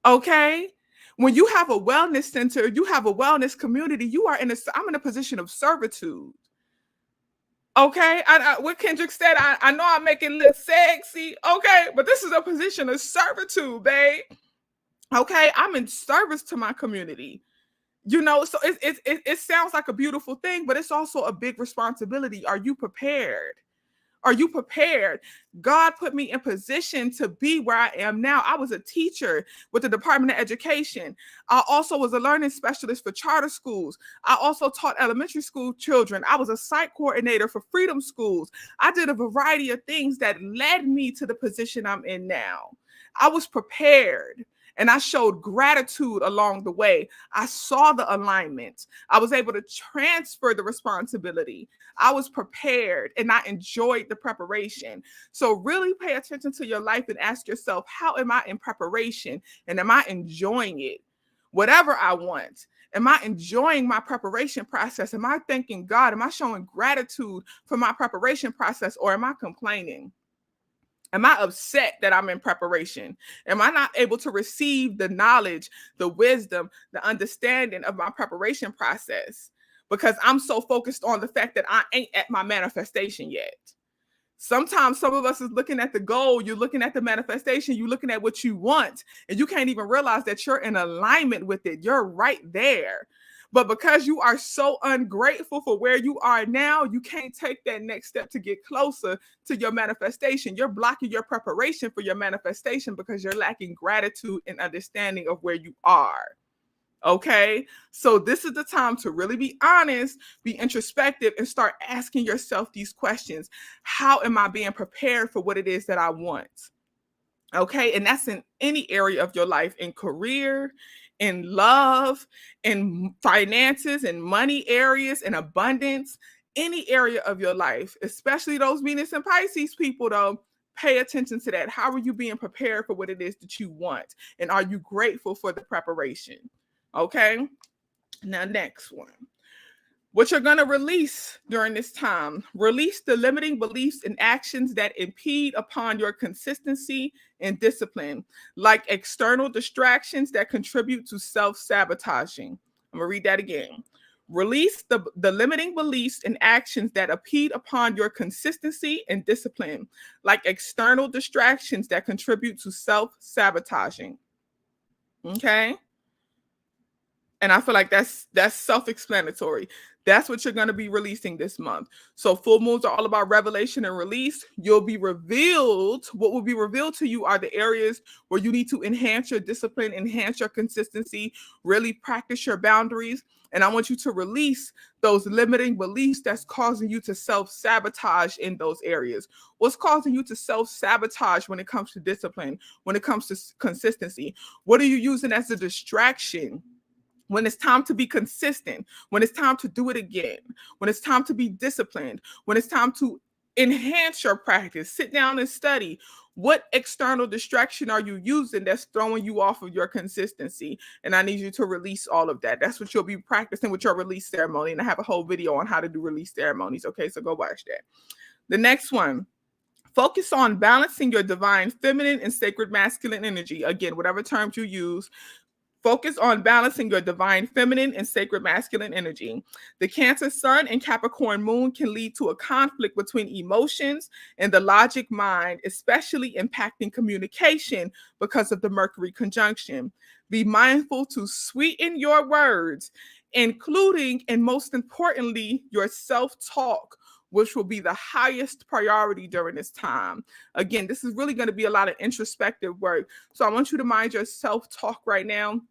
Okay? When you have a wellness center, you have a wellness community, I'm in a position of servitude. Okay? What Kendrick said, I know I make it look sexy, okay? But this is a position of servitude, babe. Okay? I'm in service to my community. So it sounds like a beautiful thing, but it's also a big responsibility. Are you prepared? Are you prepared? God put me in position to be where I am now. I was a teacher with the Department of Education. I also was a learning specialist for charter schools. I also taught elementary school children. I was a site coordinator for Freedom Schools. I did a variety of things that led me to the position I'm in now. I was prepared. And I showed gratitude along the way. I saw the alignment. I was able to transfer the responsibility. I was prepared and I enjoyed the preparation. So really pay attention to your life and ask yourself, how am I in preparation? And am I enjoying it? Whatever I want. Am I enjoying my preparation process? Am I thanking God? Am I showing gratitude for my preparation process, or am I complaining? Am I upset that I'm in preparation? Am I not able to receive the knowledge, the wisdom, the understanding of my preparation process because I'm so focused on the fact that I ain't at my manifestation yet? Sometimes some of us is looking at the goal, you're looking at the manifestation, you're looking at what you want, and you can't even realize that you're in alignment with it. You're right there. But because you are so ungrateful for where you are now, you can't take that next step to get closer to your manifestation. You're blocking your preparation for your manifestation because you're lacking gratitude and understanding of where you are. Okay? So this is the time to really be honest, be introspective, and start asking yourself these questions. How am I being prepared for what it is that I want? Okay? And that's in any area of your life, in career, in love, in finances, in money areas, in abundance, any area of your life, especially those Venus and Pisces people, though. Pay attention to that. How are you being prepared for what it is that you want? And are you grateful for the preparation? Okay. Now, next one. What you're going to release during this time. Release the limiting beliefs and actions that impede upon your consistency and discipline, like external distractions that contribute to self-sabotaging. I'm going to read that again. Release the limiting beliefs and actions that impede upon your consistency and discipline, like external distractions that contribute to self-sabotaging. Okay? And I feel like that's self-explanatory. That's what you're going to be releasing this month. So full moons are all about revelation and release. You'll be revealed. What will be revealed to you are the areas where you need to enhance your discipline, enhance your consistency, really practice your boundaries. And I want you to release those limiting beliefs that's causing you to self-sabotage in those areas. What's causing you to self-sabotage when it comes to discipline, when it comes to consistency? What are you using as a distraction? When it's time to be consistent, when it's time to do it again, when it's time to be disciplined, when it's time to enhance your practice, sit down and study. What external distraction are you using that's throwing you off of your consistency? And I need you to release all of that. That's what you'll be practicing with your release ceremony. And I have a whole video on how to do release ceremonies. Okay, so go watch that. The next one. Focus on balancing your divine feminine and sacred masculine energy. Again, whatever terms you use, focus on balancing your divine feminine and sacred masculine energy. The Cancer sun and Capricorn moon can lead to a conflict between emotions and the logic mind, especially impacting communication because of the Mercury conjunction. Be mindful to sweeten your words, including and most importantly, your self-talk, which will be the highest priority during this time. Again, this is really going to be a lot of introspective work. So I want you to mind your self-talk right now.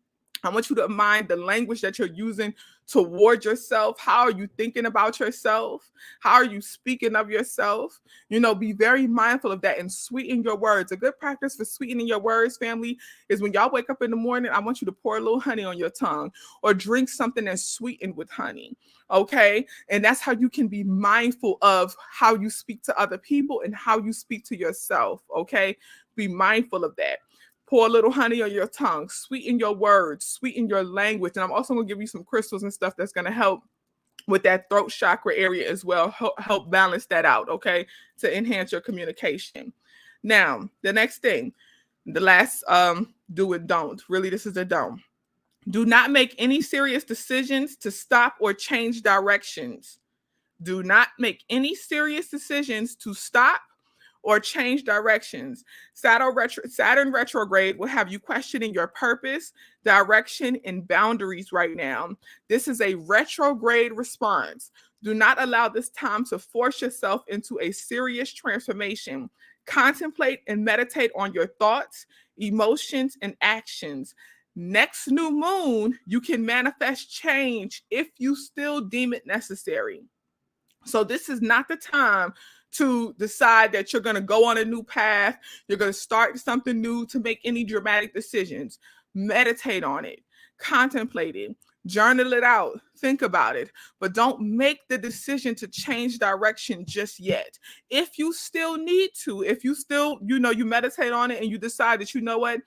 I want you to mind the language that you're using toward yourself. How are you thinking about yourself? How are you speaking of yourself? Be very mindful of that and sweeten your words. A good practice for sweetening your words, family, is when y'all wake up in the morning, I want you to pour a little honey on your tongue or drink something that's sweetened with honey. Okay. And that's how you can be mindful of how you speak to other people and how you speak to yourself. Okay. Be mindful of that. Pour a little honey on your tongue, sweeten your words, sweeten your language. And I'm also going to give you some crystals and stuff that's going to help with that throat chakra area as well. Help balance that out. Okay. To enhance your communication. Now, the next thing, the last do and don't. Really, this is a don't. Do not make any serious decisions to stop or change directions. Do not make any serious decisions to stop or change directions. Saturn retrograde will have you questioning your purpose, direction, and boundaries right now. This is a retrograde response. Do not allow this time to force yourself into a serious transformation. Contemplate and meditate on your thoughts, emotions, and actions. Next new moon, you can manifest change if you still deem it necessary. So this is not the time to decide that you're going to go on a new path. You're going to start something new to make any dramatic decisions. Meditate on it, contemplate it, journal it out, think about it, but don't make the decision to change direction just yet. If you still need to, if you still, you meditate on it and you decide that, what,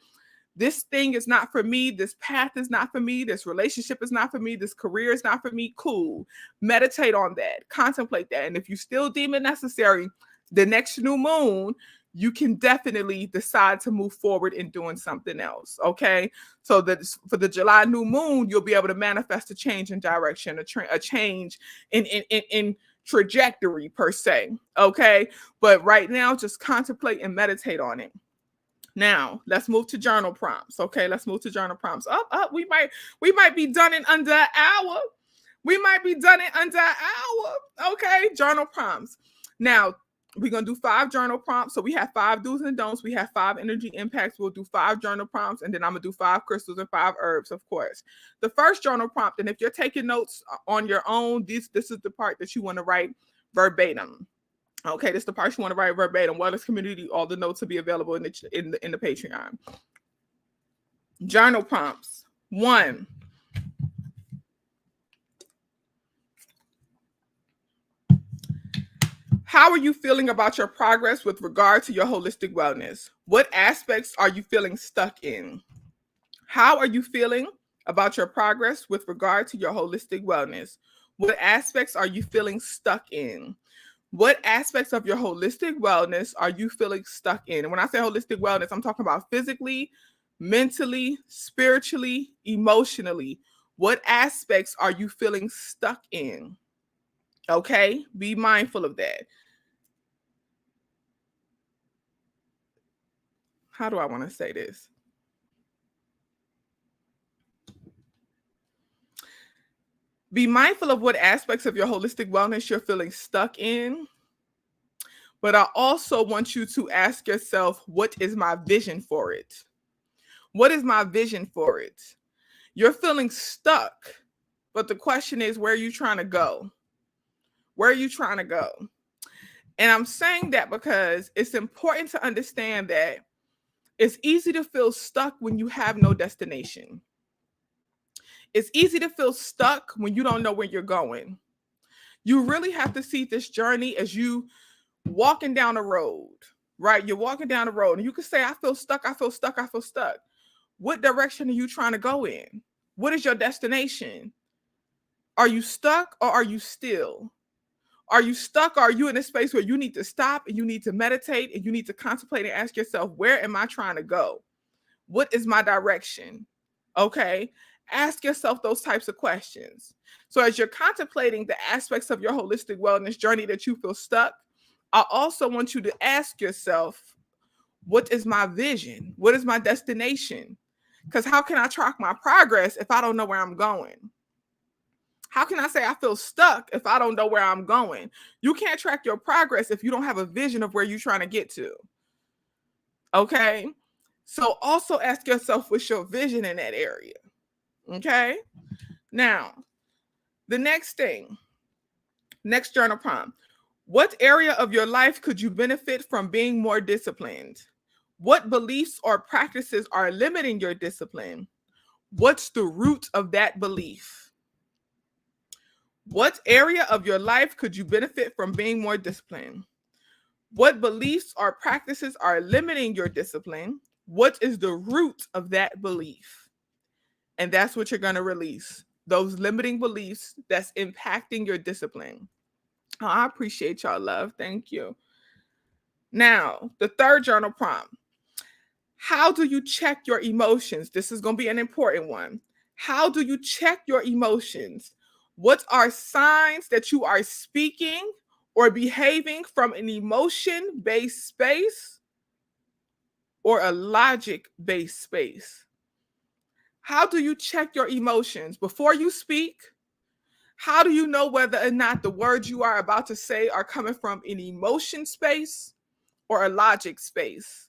this thing is not for me, this path is not for me, this relationship is not for me, this career is not for me, cool. Meditate on that, contemplate that. And if you still deem it necessary, the next new moon, you can definitely decide to move forward in doing something else, okay? So that for the July new moon, you'll be able to manifest a change in direction, a change in trajectory per se, okay? But right now, just contemplate and meditate on it. Now, let's move to journal prompts. Okay, let's move to journal prompts. We might be done in under an hour. Okay, journal prompts. Now, we're going to do 5 journal prompts. So we have 5 do's and don'ts. We have 5 energy impacts. We'll do 5 journal prompts, and then I'm going to do 5 crystals and 5 herbs, of course. The first journal prompt, and if you're taking notes on your own, this is the part that you want to write verbatim. Okay, this is the part you want to write verbatim. Wellness community, all the notes will be available in the Patreon. Journal prompts. 1. How are you feeling about your progress with regard to your holistic wellness? What aspects are you feeling stuck in? How are you feeling about your progress with regard to your holistic wellness? What aspects are you feeling stuck in? What aspects of your holistic wellness are you feeling stuck in? And when I say holistic wellness, I'm talking about physically, mentally, spiritually, emotionally. What aspects are you feeling stuck in? Okay, be mindful of that. How do I want to say this? Be mindful of what aspects of your holistic wellness you're feeling stuck in. But I also want you to ask yourself, what is my vision for it? What is my vision for it? You're feeling stuck, but the question is, where are you trying to go? Where are you trying to go? And I'm saying that because it's important to understand that it's easy to feel stuck when you have no destination. It's easy to feel stuck when you don't know where you're going. You really have to see this journey as you walking down the road, right? You're walking down the road and you can say, I feel stuck, I feel stuck, I feel stuck. What direction are you trying to go in? What is your destination? Are you stuck or are you still? Are you stuck or are you in a space where you need to stop and you need to meditate and you need to contemplate and ask yourself, where am I trying to go? What is my direction? Okay. Ask yourself those types of questions. So as you're contemplating the aspects of your holistic wellness journey that you feel stuck, I also want you to ask yourself, what is my vision? What is my destination? Because how can I track my progress if I don't know where I'm going? How can I say I feel stuck if I don't know where I'm going? You can't track your progress if you don't have a vision of where you're trying to get to. Okay. So also ask yourself, what's your vision in that area? Okay. Now, the next thing, next journal prompt. What area of your life could you benefit from being more disciplined? What beliefs or practices are limiting your discipline? What's the root of that belief? What area of your life could you benefit from being more disciplined? What beliefs or practices are limiting your discipline? What is the root of that belief? And that's what you're going to release. Those limiting beliefs that's impacting your discipline. Oh, I appreciate y'all, love. Thank you. Now, the third journal prompt. How do you check your emotions? This is going to be an important one. How do you check your emotions? What are signs that you are speaking or behaving from an emotion-based space or a logic-based space? How do you check your emotions? Before you speak, how do you know whether or not the words you are about to say are coming from an emotion space or a logic space?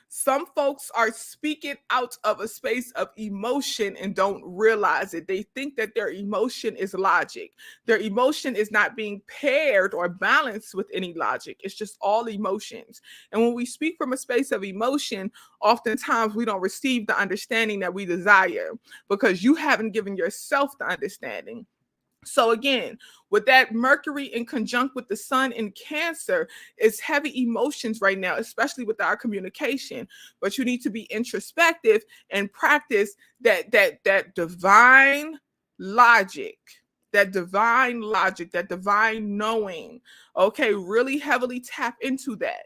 Some folks are speaking out of a space of emotion and don't realize it. They think that their emotion is logic. Their emotion is not being paired or balanced with any logic. It's just all emotions. And when we speak from a space of emotion, oftentimes we don't receive the understanding that we desire because you haven't given yourself the understanding. So again, with that Mercury in conjunct with the sun in Cancer, it's heavy emotions right now, especially with our communication. But you need to be introspective and practice that divine logic, that divine logic, that divine knowing. Okay, really heavily tap into that.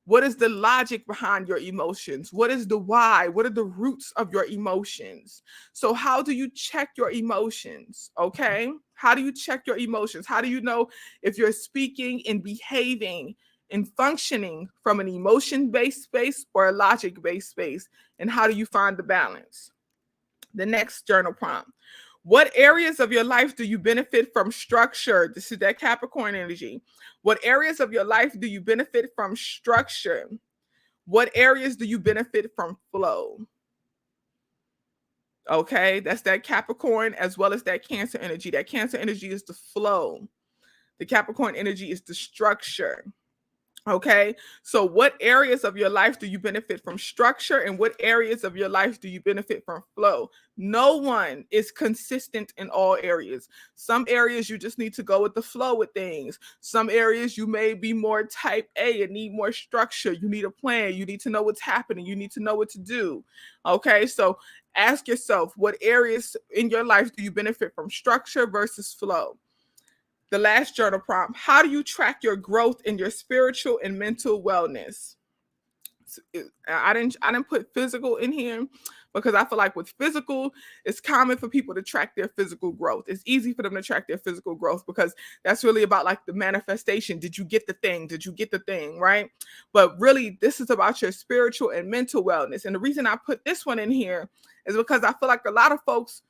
What is the logic behind your emotions? What is the why? What are the roots of your emotions? So, how do you check your emotions? Okay. How do you check your emotions? How do you know if you're speaking and behaving and functioning from an emotion based space or a logic based space? And how do you find the balance? The next journal prompt. What areas of your life do you benefit from structure? This is that Capricorn energy. What areas of your life do you benefit from structure? What areas do you benefit from flow? Okay, that's that Capricorn as well as that Cancer energy. That Cancer energy is the flow. The Capricorn energy is the structure. Okay, so what areas of your life do you benefit from structure and what areas of your life do you benefit from flow? No one is consistent in all areas. Some areas you just need to go with the flow with things. Some areas you may be more type A and need more structure. You need a plan. You need to know what's happening. You need to know what to do. Okay, so ask yourself, what areas in your life do you benefit from structure versus flow? The last journal prompt. How do you track your growth in your spiritual and mental wellness? I didn't put physical in here because I feel like with physical, it's common for people to track their physical growth. It's easy for them to track their physical growth because that's really about like the manifestation. Did you get the thing? Did you get the thing? Right? But really, this is about your spiritual and mental wellness. And the reason I put this one in here is because I feel like a lot of folks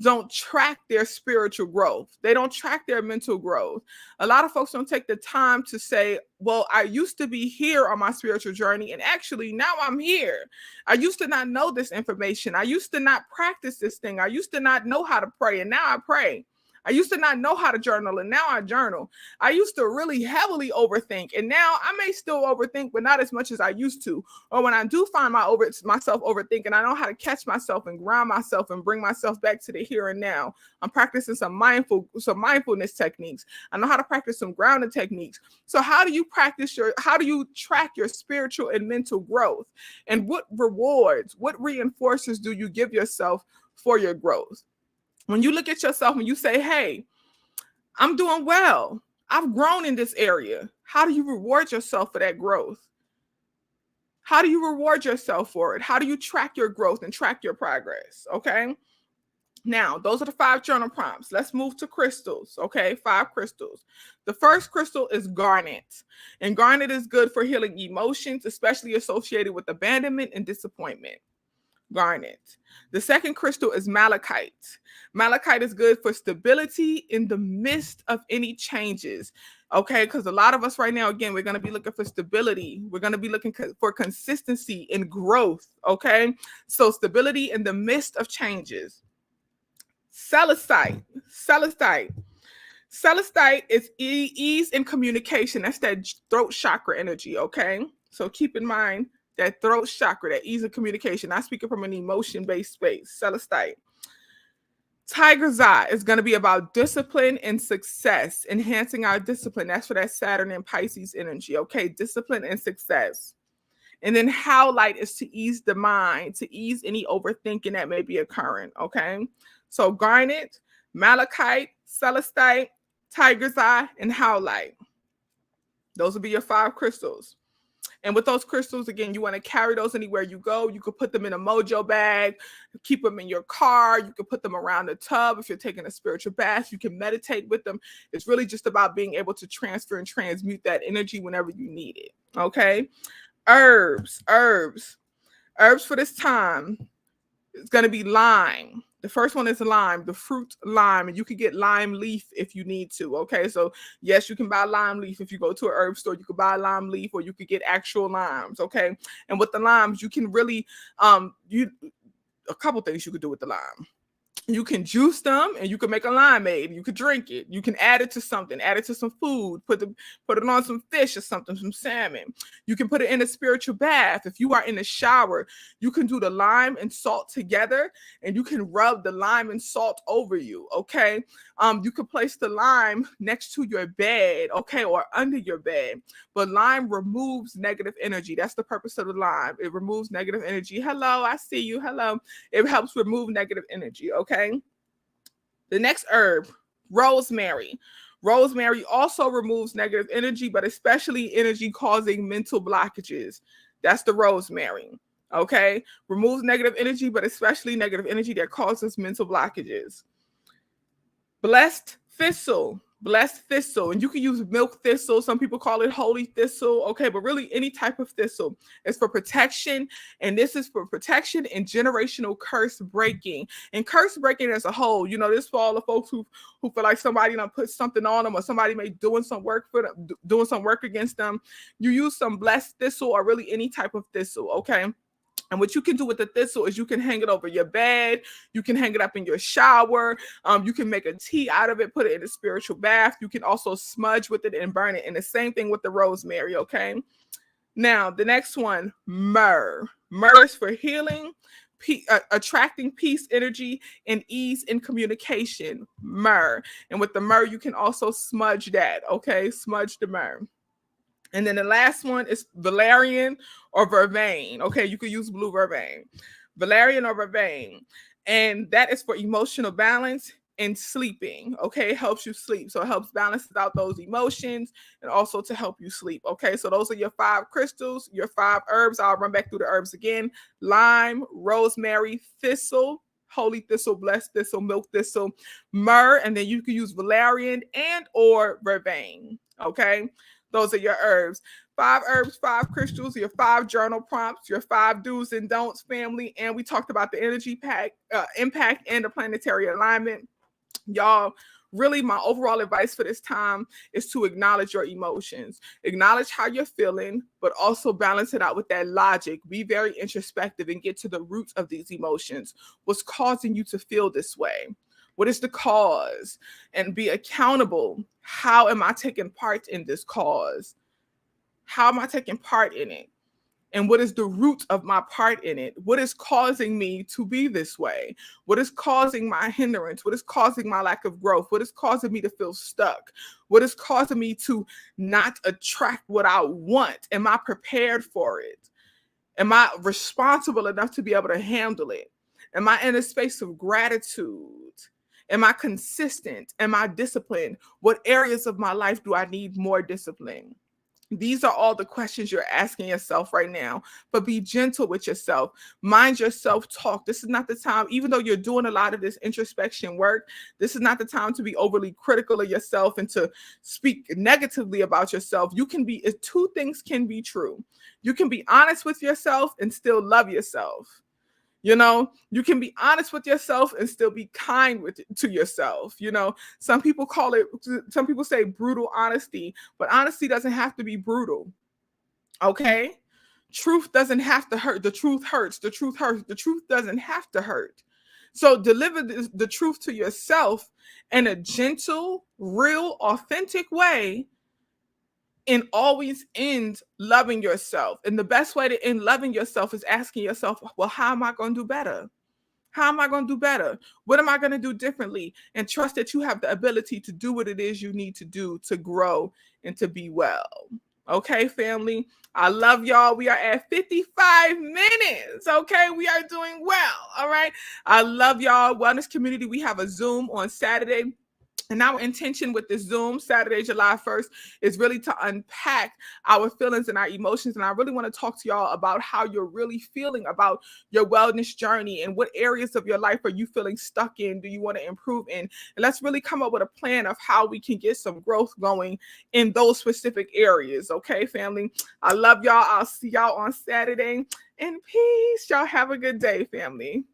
don't track their spiritual growth. They don't track their mental growth. A lot of folks don't take the time to say, well, I used to be here on my spiritual journey, and actually now I'm here. I used to not know this information. I used to not practice this thing. I used to not know how to pray, and now I pray. I used to not know how to journal, and now I journal. I used to really heavily overthink, and now I may still overthink, but not as much as I used to. Or when I do find myself overthinking, I know how to catch myself and ground myself and bring myself back to the here and now. I'm practicing some mindfulness techniques. I know how to practice some grounding techniques. So how do you track your spiritual and mental growth? And what rewards, what reinforcers do you give yourself for your growth? When you look at yourself and you say, hey, I'm doing well. I've grown in this area. How do you reward yourself for that growth? How do you reward yourself for it? How do you track your growth and track your progress? Okay. Now, those are the 5 journal prompts. Let's move to crystals. Okay. 5 crystals. The first crystal is garnet. And garnet is good for healing emotions, especially associated with abandonment and disappointment. Garnet. The second crystal is malachite. Malachite is good for stability in the midst of any changes. Okay, because a lot of us right now, again, we're going to be looking for stability. We're going to be looking for consistency and growth. Okay, so stability in the midst of changes. Celestite. Celestite is ease in communication. That's that throat chakra energy. Okay, so keep in mind that throat chakra, that ease of communication. I'm speaking from an emotion-based space. Celestite. Tiger's Eye is going to be about discipline and success, enhancing our discipline. That's for that Saturn and Pisces energy. Okay, discipline and success. And then Howlite is to ease the mind, to ease any overthinking that may be occurring. Okay, so garnet, malachite, celestite, Tiger's Eye, and Howlite. Those will be your 5 crystals. And with those crystals, again, you want to carry those anywhere you go. You could put them in a mojo bag, keep them in your car. You could put them around the tub. If you're taking a spiritual bath, you can meditate with them. It's really just about being able to transfer and transmute that energy whenever you need it. Okay. Herbs for this time. It's going to be lime. The first one is lime, the fruit lime, and you can get lime leaf if you need to. Okay, so yes, you can buy lime leaf if you go to a herb store. You could buy lime leaf, or you could get actual limes. Okay, and with the limes, you can really a couple things you could do with the lime. You can juice them and you can make a limeade. You could drink it. You can add it to something, add it to some food, put it on some fish or something, some salmon. You can put it in a spiritual bath. If you are in the shower, you can do the lime and salt together and you can rub the lime and salt over you. Okay. You can place the lime next to your bed, okay, or under your bed. But lime removes negative energy. That's the purpose of the lime. It removes negative energy. Hello, I see you. Hello. It helps remove negative energy. Okay. The next herb, rosemary. Rosemary also removes negative energy, but especially energy causing mental blockages. That's the rosemary. Okay. Removes negative energy, but especially negative energy that causes mental blockages. Blessed thistle, and you can use milk thistle. Some people call it holy thistle. Okay, but really any type of thistle is for protection, and this is for protection and generational curse breaking. And curse breaking as a whole, you know, this for all the folks who feel like somebody done put something on them, or somebody may doing some work for them, doing some work against them. You use some blessed thistle, or really any type of thistle. Okay. And what you can do with the thistle is you can hang it over your bed. You can hang it up in your shower. You can make a tea out of it, put it in a spiritual bath. You can also smudge with it and burn it. And the same thing with the rosemary, okay? Now, the next one, myrrh. Myrrh is for healing, attracting peace, energy, and ease in communication. Myrrh. And with the myrrh, you can also smudge that, okay? Smudge the myrrh. And then the last one is valerian or vervain. Okay, you could use blue vervain. Valerian or vervain. And that is for emotional balance and sleeping. Okay, it helps you sleep. So it helps balance out those emotions and also to help you sleep. Okay, so those are your 5 crystals, your 5 herbs. I'll run back through the herbs again: lime, rosemary, thistle, holy thistle, blessed thistle, milk thistle, myrrh, and then you can use valerian and or vervain. Okay, those are your herbs. 5 herbs, 5 crystals, your 5 journal prompts, your 5 do's and don'ts, family. And we talked about the energy impact and the planetary alignment. Y'all, really, my overall advice for this time is to acknowledge your emotions. Acknowledge how you're feeling, but also balance it out with that logic. Be very introspective and get to the roots of these emotions. What's causing you to feel this way? What is the cause? And be accountable. How am I taking part in this cause? How am I taking part in it? And what is the root of my part in it? What is causing me to be this way? What is causing my hindrance? What is causing my lack of growth? What is causing me to feel stuck? What is causing me to not attract what I want? Am I prepared for it? Am I responsible enough to be able to handle it? Am I in a space of gratitude? Am I consistent? Am I disciplined? What areas of my life do I need more discipline? These are all the questions you're asking yourself right now, but be gentle with yourself. Mind your self-talk. This is not the time, even though you're doing a lot of this introspection work, this is not the time to be overly critical of yourself and to speak negatively about yourself. You can be, 2 things can be true. You can be honest with yourself and still love yourself. You know, you can be honest with yourself and still be kind to yourself. You know, some people say brutal honesty, but honesty doesn't have to be brutal. Okay. Truth doesn't have to hurt. The truth hurts. The truth hurts. The truth doesn't have to hurt. So deliver the truth to yourself in a gentle, real, authentic way, and always end loving yourself. And the best way to end loving yourself is asking yourself, well, how am I going to do better? How am I going to do better? What am I going to do differently? And trust that you have the ability to do what it is you need to do to grow and to be well. Okay, family. I love y'all. We are at 55 minutes. Okay, we are doing well. All right. I love y'all. Wellness community. We have a Zoom on Saturday. And our intention with this Zoom Saturday, July 1st, is really to unpack our feelings and our emotions. And I really want to talk to y'all about how you're really feeling about your wellness journey and what areas of your life are you feeling stuck in, do you want to improve in? And let's really come up with a plan of how we can get some growth going in those specific areas. Okay, family? I love y'all. I'll see y'all on Saturday. And peace. Y'all have a good day, family.